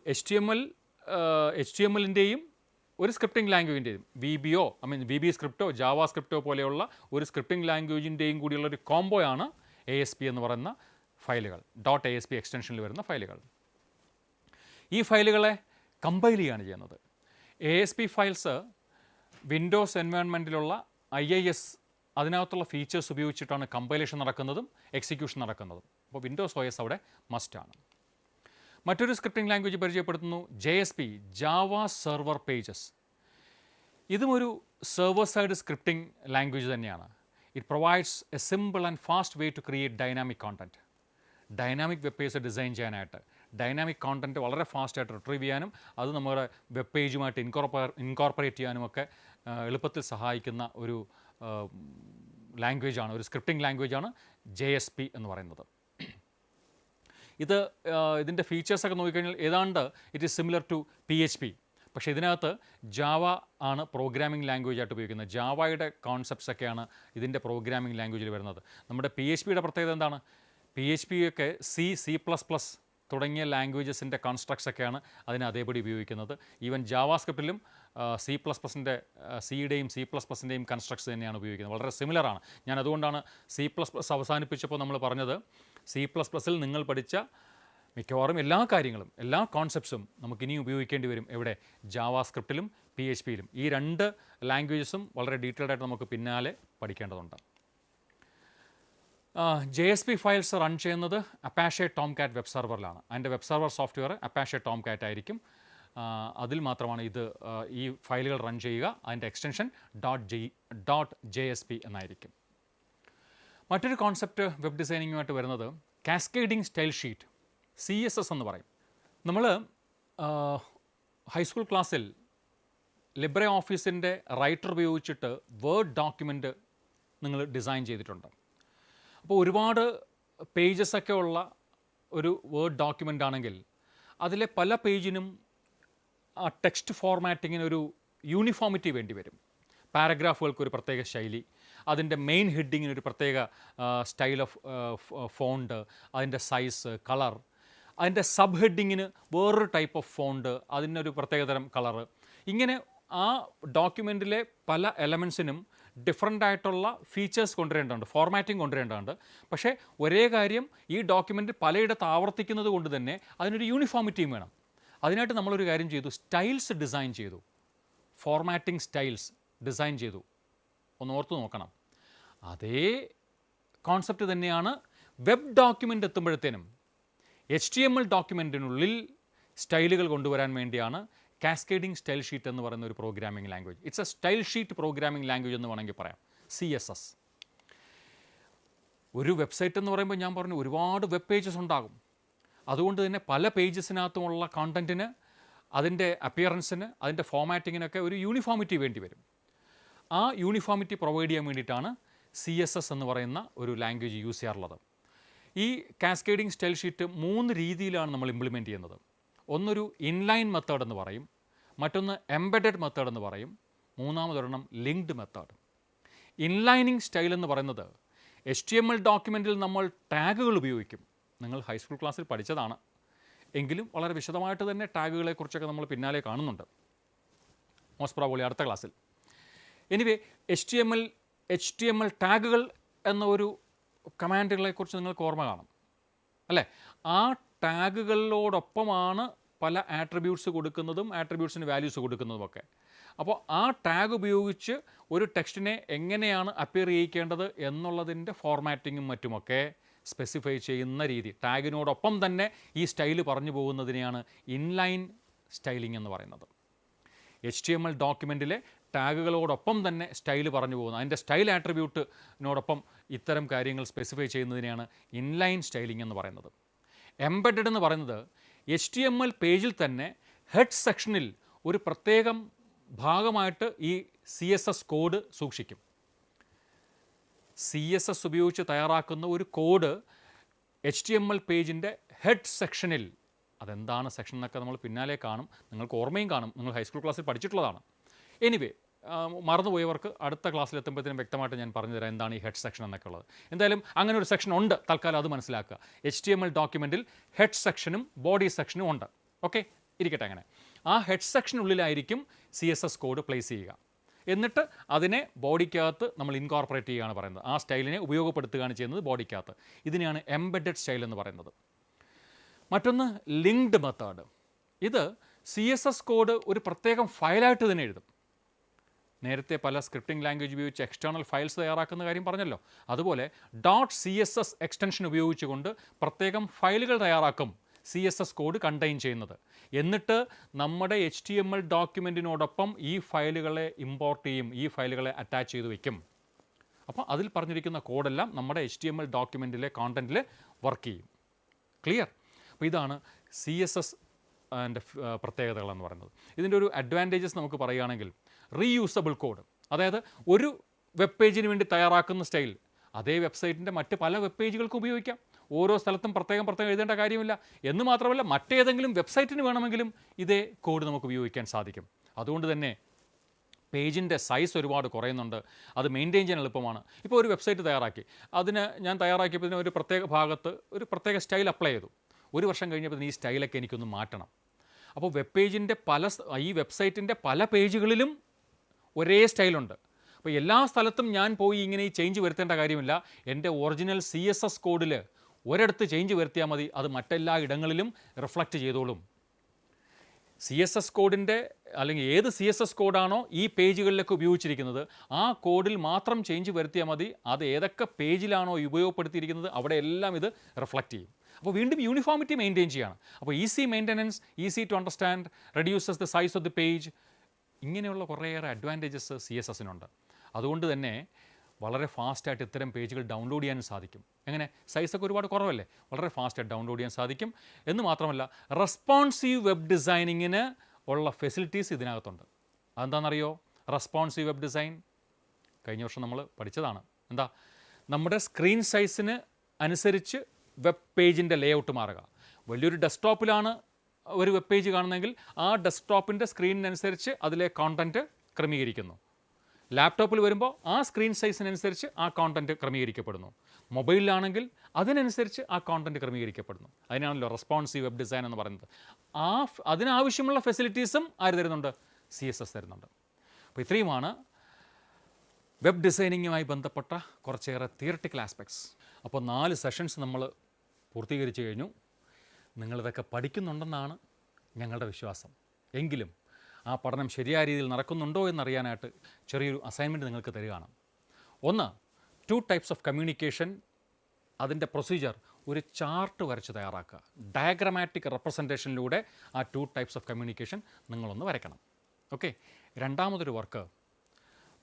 HTMLൻ്റെയും ഒരു സ്ക്രിപ്റ്റിംഗ് ലാംഗ്വേജിൻ്റെയും VB സ്ക്രിപ്റ്റോ ജാവാസ്ക്രിപ്റ്റോ പോലെയുള്ള ഒരു സ്ക്രിപ്റ്റിംഗ് ലാംഗ്വേജിൻ്റെയും കൂടിയുള്ളൊരു കോംബോയാണ് ASP എന്ന് പറയുന്ന ഫയലുകൾ, .asp എക്സ്റ്റൻഷനിൽ വരുന്ന ഫയലുകൾ. ഈ ഫയലുകളെ കമ്പൈൽ ചെയ്യുകയാണ് ചെയ്യുന്നത്. ASP ഫയൽസ് വിൻഡോസ് എൻവയൺമെൻറ്റിലുള്ള IIS അതിനകത്തുള്ള ഫീച്ചേഴ്സ് ഉപയോഗിച്ചിട്ടാണ് കമ്പൈലേഷൻ നടക്കുന്നതും എക്സിക്യൂഷൻ നടക്കുന്നതും. അപ്പോൾ വിൻഡോസ് OS അവിടെ മസ്റ്റാണ്. മറ്റൊരു സ്ക്രിപ്റ്റിംഗ് ലാംഗ്വേജ് പരിചയപ്പെടുത്തുന്നു, JSP, ജാവ സെർവർ പേജസ്. ഇതും ഒരു സെർവർ സൈഡ് സ്ക്രിപ്റ്റിംഗ് ലാംഗ്വേജ് തന്നെയാണ്. It provides a simple and fast way to create dynamic content. Dynamic web page design ചെയ്യാനായിട്ട്, ഡൈനാമിക് കോണ്ടൻറ്റ് വളരെ ഫാസ്റ്റായിട്ട് റിട്രീവ് ചെയ്യാനും അത് നമ്മുടെ വെബ് പേജുമായിട്ട് ഇൻകോർപ്പറേറ്റ് ചെയ്യാനുമൊക്കെ എളുപ്പത്തിൽ സഹായിക്കുന്ന ഒരു ലാംഗ്വേജാണ്, ഒരു സ്ക്രിപ്റ്റിംഗ് ലാംഗ്വേജാണ് JSP എന്ന് പറയുന്നത്. ഇതിൻ്റെ ഫീച്ചേഴ്സൊക്കെ നോക്കിക്കഴിഞ്ഞാൽ ഏതാണ്ട് it is similar to PHP. പക്ഷേ ഇതിനകത്ത് ജാവ ആണ് പ്രോഗ്രാമിംഗ് ലാംഗ്വേജ് ആയിട്ട് ഉപയോഗിക്കുന്നത്. ജാവയുടെ കോൺസെപ്റ്റ്സൊക്കെയാണ് ഇതിൻ്റെ പ്രോഗ്രാമിംഗ് ലാംഗ്വേജിൽ വരുന്നത്. നമ്മുടെ PHPയുടെ പ്രത്യേകത എന്താണ്? PHPയൊക്കെ C++ തുടങ്ങിയ ലാംഗ്വേജസിൻ്റെ കൺസ്ട്രക്ട്സൊക്കെയാണ് അതിനെ അതേപടി ഉപയോഗിക്കുന്നത്. ഈവൻ ജാവാസ്ക്രിപ്റ്റിലും C++ൻ്റെ സിയുടെയും C++ൻ്റെയും കൺസ്ട്രക്ട്സ് തന്നെയാണ് ഉപയോഗിക്കുന്നത്. വളരെ സിമിലറാണ്. ഞാൻ അതുകൊണ്ടാണ് C++ അവസാനിപ്പിച്ചപ്പോൾ നമ്മൾ പറഞ്ഞത് C++ൽ നിങ്ങൾ പഠിച്ച മിക്കവാറും എല്ലാ കാര്യങ്ങളും, എല്ലാ കോൺസെപ്റ്റ്സും നമുക്കിനിയും ഉപയോഗിക്കേണ്ടി വരും. എവിടെ? ജാവാസ്ക്രിപ്റ്റിലും PHPയിലും. ഈ 2 ലാംഗ്വേജസും വളരെ ഡീറ്റെയിൽഡ് ആയിട്ട് നമുക്ക് പിന്നാലെ പഠിക്കേണ്ടതുണ്ട്. JSP ഫയൽസ് റൺ ചെയ്യുന്നത് അപ്പാഷെ ടോംകാറ്റ് വെബ് സെർവറിലാണ്. അതിൻ്റെ web server software Apache Tomcat ആയിരിക്കും. അതിൽ മാത്രമാണ് ഈ ഫയലുകൾ റൺ ചെയ്യുക. അതിൻ്റെ എക്സ്റ്റൻഷൻ .jsp എന്നായിരിക്കും. മറ്റൊരു കോൺസെപ്റ്റ് വെബ് ഡിസൈനിങ്ങുമായിട്ട് വരുന്നത് കാസ്കേഡിംഗ് സ്റ്റൈൽ ഷീറ്റ്, CSS എന്ന് പറയും. നമ്മൾ ഹൈസ്കൂൾ ക്ലാസ്സിൽ ലിബ്രെ ഓഫീസിൻ്റെ റൈറ്റർ ഉപയോഗിച്ചിട്ട് വേർഡ് ഡോക്യുമെൻ്റ് നിങ്ങൾ ഡിസൈൻ ചെയ്തിട്ടുണ്ട്. അപ്പോൾ ഒരുപാട് പേജസൊക്കെ ഉള്ള ഒരു വേർഡ് ഡോക്യുമെൻ്റ് ആണെങ്കിൽ അതിലെ പല പേജിനും ആ ടെക്സ്റ്റ് ഫോർമാറ്റിങ്ങിന് ഒരു യൂണിഫോമിറ്റി വേണ്ടി വരും. പാരഗ്രാഫുകൾക്ക് ഒരു പ്രത്യേക ശൈലി, അതിൻ്റെ മെയിൻ ഹെഡിങ്ങിന് ഒരു പ്രത്യേക സ്റ്റൈൽ ഓഫ് ഫോണ്ട്, അതിൻ്റെ സൈസ്, കളർ, അതിൻ്റെ സബ് ഹെഡിങ്ങിന് വേറൊരു ടൈപ്പ് ഓഫ് ഫോണ്ട്, അതിനൊരു പ്രത്യേകതരം കളറ്. ഇങ്ങനെ ആ ഡോക്യുമെൻറ്റിലെ പല എലമെൻസിനും ഡിഫറൻ്റ് ആയിട്ടുള്ള ഫീച്ചേഴ്സ് കൊണ്ടുവരേണ്ടതുണ്ട്, ഫോർമാറ്റിംഗ് കൊണ്ടുവരേണ്ടതുണ്ട്. പക്ഷേ ഒരേ കാര്യം ഈ ഡോക്യുമെൻറ്റ് പലയിടത്ത് ആവർത്തിക്കുന്നത് കൊണ്ട് തന്നെ അതിനൊരു യൂണിഫോമിറ്റിയും വേണം. അതിനായിട്ട് നമ്മളൊരു കാര്യം ചെയ്തു, സ്റ്റൈൽസ് ഡിസൈൻ ചെയ്തു, ഫോർമാറ്റിംഗ് സ്റ്റൈൽസ് ഡിസൈൻ ചെയ്തു. ഒന്ന് ഓർത്ത് നോക്കണം. അതേ കോൺസെപ്റ്റ് തന്നെയാണ് വെബ് ഡോക്യുമെൻ്റ് എത്തുമ്പോഴത്തേനും. HTML ഡോക്യുമെൻറ്റിനുള്ളിൽ സ്റ്റൈലുകൾ കൊണ്ടുവരാൻ വേണ്ടിയാണ് കാസ്കേഡിംഗ് സ്റ്റൈൽ ഷീറ്റ് എന്ന് പറയുന്ന ഒരു programming language. It's A style sheet programming language എന്ന് വേണമെങ്കിൽ പറയാം, CSS. ഒരു വെബ്സൈറ്റ് എന്ന് പറയുമ്പോൾ ഞാൻ പറഞ്ഞു ഒരുപാട് വെബ് പേജസ് ഉണ്ടാകും. അതുകൊണ്ട് തന്നെ പല പേജസിനകത്തുമുള്ള കോണ്ടൻറ്റിന്, അതിൻ്റെ അപ്പിയറൻസിന്, അതിൻ്റെ ഫോമാറ്റിങ്ങിനൊക്കെ ഒരു യൂണിഫോമിറ്റി വേണ്ടി വരും. ആ യൂണിഫോമിറ്റി പ്രൊവൈഡ് ചെയ്യാൻ വേണ്ടിയിട്ടാണ് CSS എന്ന് പറയുന്ന ഒരു ലാംഗ്വേജ് യൂസ് ചെയ്യാറുള്ളത്. ഈ കാസ്കേഡിംഗ് സ്റ്റൈൽ ഷീറ്റ് 3 രീതിയിലാണ് നമ്മൾ ഇംപ്ലിമെൻറ്റ് ചെയ്യുന്നത്. ഒന്നൊരു ഇൻലൈൻ മെത്തേഡ് എന്ന് പറയും, മറ്റൊന്ന് എംബഡഡ് മെത്തേഡ് എന്ന് പറയും, മൂന്നാമതൊരെണ്ണം ലിങ്ക്ഡ് മെത്തേഡ്. ഇൻലൈനിങ് സ്റ്റൈൽ എന്ന് പറയുന്നത് HTML ഡോക്യുമെൻറ്റിൽ നമ്മൾ ടാഗുകൾ ഉപയോഗിക്കും. നിങ്ങൾ ഹൈസ്കൂൾ ക്ലാസ്സിൽ പഠിച്ചതാണ്, എങ്കിലും വളരെ വിശദമായിട്ട് തന്നെ ടാഗുകളെക്കുറിച്ചൊക്കെ നമ്മൾ പിന്നാലെ കാണുന്നുണ്ട്, മോസ്റ്റ് പ്രോബബ്ലി അടുത്ത ക്ലാസ്സിൽ. എനിവേ HTML ടാഗുകൾ എന്ന ഒരു കമാൻഡുകളെക്കുറിച്ച് നിങ്ങൾക്ക് ഓർമ്മ കാണും അല്ലേ? ആ ടാഗുകളോടൊപ്പമാണ് പല ആട്രിബ്യൂട്ട്സ് കൊടുക്കുന്നതും ആട്രിബ്യൂട്ട്സിന് വാല്യൂസ് കൊടുക്കുന്നതുമൊക്കെ. അപ്പോൾ ആ ടാഗ് ഉപയോഗിച്ച് ഒരു ടെക്സ്റ്റിനെ എങ്ങനെയാണ് അപ്പിയർ ചെയ്യിക്കേണ്ടത് എന്നുള്ളതിൻ്റെ ഫോർമാറ്റിങ്ങും മറ്റുമൊക്കെ സ്പെസിഫൈ ചെയ്യുന്ന രീതി, ടാഗിനോടൊപ്പം തന്നെ ഈ സ്റ്റൈല് പറഞ്ഞു പോകുന്നതിനെയാണ് ഇൻലൈൻ സ്റ്റൈലിംഗ് എന്ന് പറയുന്നത്. HTML ഡോക്യുമെൻറ്റിലെ ടാഗുകളോടൊപ്പം തന്നെ സ്റ്റൈൽ പറഞ്ഞു പോകുന്നത്, അതിൻ്റെ സ്റ്റൈൽ ആട്രിബ്യൂട്ടിനോടൊപ്പം ഇത്തരം കാര്യങ്ങൾ സ്പെസിഫൈ ചെയ്യുന്നതിനെയാണ് ഇൻലൈൻ സ്റ്റൈലിംഗ് എന്ന് പറയുന്നത്. എംബഡഡ് എന്ന് പറയുന്നത് HTML പേജിൽ തന്നെ ഹെഡ് സെക്ഷനിൽ ഒരു പ്രത്യേകം ഭാഗമായിട്ട് ഈ CSS കോഡ് സൂക്ഷിക്കും. CSS ഉപയോഗിച്ച് തയ്യാറാക്കുന്ന ഒരു കോഡ് HTML പേജിൻ്റെ ഹെഡ് സെക്ഷനിൽ, അതെന്താണ് സെക്ഷൻ എന്നൊക്കെ നമ്മൾ പിന്നാലെ കാണും, നിങ്ങൾക്ക് ഓർമ്മയും കാണും, നിങ്ങൾ ഹൈസ്കൂൾ ക്ലാസ്സിൽ പഠിച്ചിട്ടുള്ളതാണ്. എനിവേ മറന്നുപോയവർക്ക് അടുത്ത ക്ലാസ്സിലെത്തുമ്പോഴത്തേനും വ്യക്തമായിട്ട് ഞാൻ പറഞ്ഞു തരാം എന്താണ് ഈ ഹെഡ് സെക്ഷൻ എന്നൊക്കെ ഉള്ളത്. എന്തായാലും അങ്ങനെ ഒരു സെക്ഷൻ ഉണ്ട്, തൽക്കാലം അത് മനസ്സിലാക്കുക. HTML ഡോക്യുമെൻറ്റിൽ ഹെഡ് സെക്ഷനും ബോഡി സെക്ഷനും ഉണ്ട്. ഓക്കെ, ഇരിക്കട്ടെ. അങ്ങനെ ആ ഹെഡ് സെക്ഷനുള്ളിലായിരിക്കും CSS കോഡ് പ്ലേസ് ചെയ്യുക. എന്നിട്ട് അതിനെ ബോഡിക്കകത്ത് നമ്മൾ ഇൻകോർപ്പറേറ്റ് ചെയ്യുകയാണ് പറയുന്നത്, ആ സ്റ്റൈലിനെ ഉപയോഗപ്പെടുത്തുകയാണ് ചെയ്യുന്നത് ബോഡിക്കകത്ത്. ഇതിനെയാണ് എംബഡഡ് സ്റ്റൈൽ എന്ന് പറയുന്നത്. മറ്റൊന്ന് ലിങ്ക്ഡ് മെത്തേഡ്. ഇത് CSS കോഡ് ഒരു പ്രത്യേകം ഫയലായിട്ട് തന്നെ എഴുതും. നേരത്തെ പല സ്ക്രിപ്റ്റിംഗ് ലാംഗ്വേജ് ഉപയോഗിച്ച് എക്സ്റ്റേണൽ ഫയൽസ് തയ്യാറാക്കുന്ന കാര്യം പറഞ്ഞല്ലോ, അതുപോലെ .css എക്സ്റ്റൻഷൻ ഉപയോഗിച്ചുകൊണ്ട് പ്രത്യേകം ഫയലുകൾ തയ്യാറാക്കും CSS കോഡ് കണ്ടെയ്ൻ ചെയ്യുന്നത്. എന്നിട്ട് നമ്മുടെ HTML ഡോക്യുമെൻറ്റിനോടൊപ്പം ഈ ഫയലുകളെ ഇമ്പോർട്ട് ചെയ്യും, ഈ ഫയലുകളെ അറ്റാച്ച് ചെയ്ത് വയ്ക്കും. അപ്പോൾ അതിൽ പറഞ്ഞിരിക്കുന്ന കോഡെല്ലാം നമ്മുടെ HTML ഡോക്യുമെൻറ്റിലെ കോണ്ടൻറ്റിൽ വർക്ക് ചെയ്യും. ക്ലിയർ? അപ്പോൾ ഇതാണ് CSS അതിൻ്റെ പ്രത്യേകതകളെന്ന് പറയുന്നത്. ഇതിൻ്റെ ഒരു അഡ്വാൻറ്റേജസ് നമുക്ക് പറയുകയാണെങ്കിൽ, റീയൂസബിൾ കോഡ്, അതായത് ഒരു വെബ് പേജിന് വേണ്ടി തയ്യാറാക്കുന്ന സ്റ്റൈൽ അതേ വെബ്സൈറ്റിൻ്റെ മറ്റ് പല വെബ് പേജുകൾക്ക് ഉപയോഗിക്കാം. ഓരോ സ്ഥലത്തും പ്രത്യേകം എഴുതേണ്ട കാര്യമില്ല. എന്ന് മാത്രമല്ല, മറ്റേതെങ്കിലും വെബ്സൈറ്റിന് വേണമെങ്കിലും ഇതേ കോഡ് നമുക്ക് ഉപയോഗിക്കാൻ സാധിക്കും. അതുകൊണ്ട് തന്നെ പേജിൻ്റെ സൈസ് ഒരുപാട് കുറയുന്നുണ്ട്, അത് മെയിൻറ്റെയിൻ ചെയ്യാൻ എളുപ്പമാണ്. ഇപ്പോൾ ഒരു വെബ്സൈറ്റ് തയ്യാറാക്കി, അതിന് ഞാൻ തയ്യാറാക്കിയപ്പോൾ ഒരു പ്രത്യേക ഭാഗത്ത് ഒരു പ്രത്യേക സ്റ്റൈൽ അപ്ലൈ ചെയ്തു. ഒരു വർഷം കഴിഞ്ഞപ്പോൾ ഈ സ്റ്റൈലൊക്കെ എനിക്കൊന്ന് മാറ്റണം. അപ്പോൾ വെബ് പേജിൻ്റെ ഈ വെബ്സൈറ്റിൻ്റെ പല പേജുകളിലും ഒരേ സ്റ്റൈലുണ്ട്. അപ്പോൾ എല്ലാ സ്ഥലത്തും ഞാൻ പോയി ഇങ്ങനെ ഈ ചേഞ്ച് വരുത്തേണ്ട കാര്യമില്ല. എൻ്റെ ഒറിജിനൽ CSS കോഡിൽ ഒരിടത്ത് ചേഞ്ച് വരുത്തിയാൽ മതി, അത് മറ്റെല്ലാ ഇടങ്ങളിലും റിഫ്ലക്റ്റ് ചെയ്തോളും. CSS കോഡിൻ്റെ അല്ലെങ്കിൽ ഏത് CSS കോഡാണോ ഈ പേജുകളിലൊക്കെ ഉപയോഗിച്ചിരിക്കുന്നത്, ആ കോഡിൽ മാത്രം ചേഞ്ച് വരുത്തിയാൽ മതി. അത് ഏതൊക്കെ പേജിലാണോ ഉപയോഗപ്പെടുത്തിയിരിക്കുന്നത് അവിടെ എല്ലാം ഇത് റിഫ്ലക്റ്റ് ചെയ്യും. അപ്പോൾ വീണ്ടും യൂണിഫോമിറ്റി മെയിൻറ്റെയിൻ ചെയ്യുകയാണ്. അപ്പോൾ easy maintenance, easy to understand, reduces the size of the page, ഇങ്ങനെയുള്ള കുറേയേറെ അഡ്വാൻറ്റേജസ് CSSനുണ്ട്. അതുകൊണ്ട് തന്നെ വളരെ ഫാസ്റ്റായിട്ട് ഇത്തരം പേജുകൾ ഡൗൺലോഡ് ചെയ്യാനും സാധിക്കും. എങ്ങനെ? സൈസൊക്കെ ഒരുപാട് കുറവല്ലേ, വളരെ ഫാസ്റ്റായിട്ട് ഡൗൺലോഡ് ചെയ്യാൻ സാധിക്കും. എന്ന് മാത്രമല്ല, റെസ്പോൺസീവ് വെബ് ഡിസൈനിങ്ങിന് ഉള്ള ഫെസിലിറ്റീസ് ഇതിനകത്തുണ്ട്. അതെന്താണെന്നറിയോ? Responsive web design. കഴിഞ്ഞ വർഷം നമ്മൾ പഠിച്ചതാണ്. എന്താ? നമ്മുടെ സ്ക്രീൻ സൈസിന് അനുസരിച്ച് വെബ് പേജിൻ്റെ ലേഔട്ട് മാറുക. വലിയൊരു ഡെസ്ക്ടോപ്പിലാണ് ഒരു വെബ് പേജ് കാണുന്നതെങ്കിൽ ആ ഡെസ്ക്ടോപ്പിൻ്റെ സ്ക്രീനിനനുസരിച്ച് അതിലെ കോണ്ടൻറ്റ് ക്രമീകരിക്കുന്നു. ലാപ്ടോപ്പിൽ വരുമ്പോൾ ആ സ്ക്രീൻ സൈസിനനുസരിച്ച് ആ കോണ്ടൻറ്റ് ക്രമീകരിക്കപ്പെടുന്നു. മൊബൈലിലാണെങ്കിൽ അതിനനുസരിച്ച് ആ കോണ്ടൻറ്റ് ക്രമീകരിക്കപ്പെടുന്നു. അതിനാണല്ലോ റെസ്പോൺസീവ് വെബ് ഡിസൈൻ എന്ന് പറയുന്നത്. അതിനാവശ്യമുള്ള ഫെസിലിറ്റീസും ആര് തരുന്നുണ്ട്? CSS തരുന്നുണ്ട്. അപ്പോൾ ഇത്രയുമാണ് വെബ് ഡിസൈനിങ്ങുമായി ബന്ധപ്പെട്ട കുറച്ചേറെ തിയററ്റിക്കൽ ആസ്പെക്ട്സ്. അപ്പോൾ 4 സെഷൻസ് നമ്മൾ പൂർത്തീകരിച്ചു കഴിഞ്ഞു. നിങ്ങളിതൊക്കെ പഠിക്കുന്നുണ്ടെന്നാണ് ഞങ്ങളുടെ വിശ്വാസം. എങ്കിലും ആ പഠനം ശരിയായ രീതിയിൽ നടക്കുന്നുണ്ടോ എന്നറിയാനായിട്ട് ചെറിയൊരു അസൈൻമെൻറ്റ് നിങ്ങൾക്ക് തരികയാണ്. ഒന്ന്, 2 ടൈപ്സ് ഓഫ് കമ്മ്യൂണിക്കേഷൻ, അതിൻ്റെ പ്രൊസീജിയർ ഒരു ചാർട്ട് വരച്ച് തയ്യാറാക്കുക. ഡയഗ്രമാറ്റിക് റെപ്രസെൻറ്റേഷനിലൂടെ ആ 2 ടൈപ്സ് ഓഫ് കമ്മ്യൂണിക്കേഷൻ നിങ്ങളൊന്ന് വരയ്ക്കണം. ഓക്കെ. രണ്ടാമതൊരു വർക്ക്,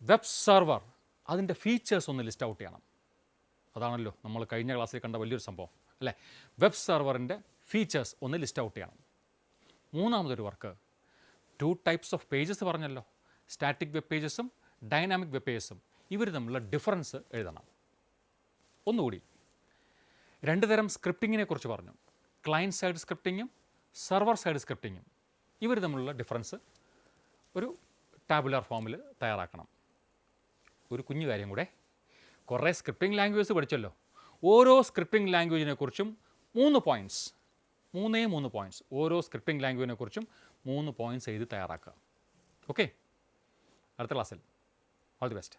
വെബ് സെർവർ, അതിൻ്റെ ഫീച്ചേഴ്സ് ഒന്ന് ലിസ്റ്റ് ഔട്ട് ചെയ്യണം. അതാണല്ലോ നമ്മൾ കഴിഞ്ഞ ക്ലാസ്സിൽ കണ്ട വലിയൊരു സംഭവം അല്ലേ? വെബ് സെർവറിൻ്റെ ഫീച്ചേഴ്സ് ഒന്ന് ലിസ്റ്റ് ഔട്ട് ചെയ്യണം. മൂന്നാമതൊരു വർക്ക്, 2 ടൈപ്സ് ഓഫ് പേജസ് പറഞ്ഞല്ലോ, സ്റ്റാറ്റിക് വെബ് പേജസും ഡൈനാമിക് വെബ് പേജസും. ഇവർ തമ്മിലുള്ള ഡിഫറൻസ് എഴുതണം. ഒന്നുകൂടി, 2 തരം സ്ക്രിപ്റ്റിങ്ങിനെ കുറിച്ച് പറഞ്ഞു. ക്ലയൻറ്റ് സൈഡ് സ്ക്രിപ്റ്റിങ്ങും സെർവർ സൈഡ് സ്ക്രിപ്റ്റിങ്ങും. ഇവർ തമ്മിലുള്ള ഡിഫറൻസ് ഒരു ടാബുലാർ ഫോമിൽ തയ്യാറാക്കണം. ഒരു കുഞ്ഞു കാര്യം കൂടെ, കുറേ സ്ക്രിപ്റ്റിംഗ് ലാംഗ്വേജസ് പഠിച്ചല്ലോ. ഓരോ സ്ക്രിപ്റ്റിംഗ് ലാംഗ്വേജിനെ കുറിച്ചും 3 പോയിൻറ്റ്സ്, 3 പോയിൻറ്റ്സ്, ഓരോ സ്ക്രിപ്റ്റിംഗ് ലാംഗ്വേജിനെ കുറിച്ചും 3 പോയിൻറ്റ്സ് എഴുതി തയ്യാറാക്കുക. ഓക്കെ. അടുത്ത ക്ലാസ്സിൽ ഓൾ ദി ബെസ്റ്റ്.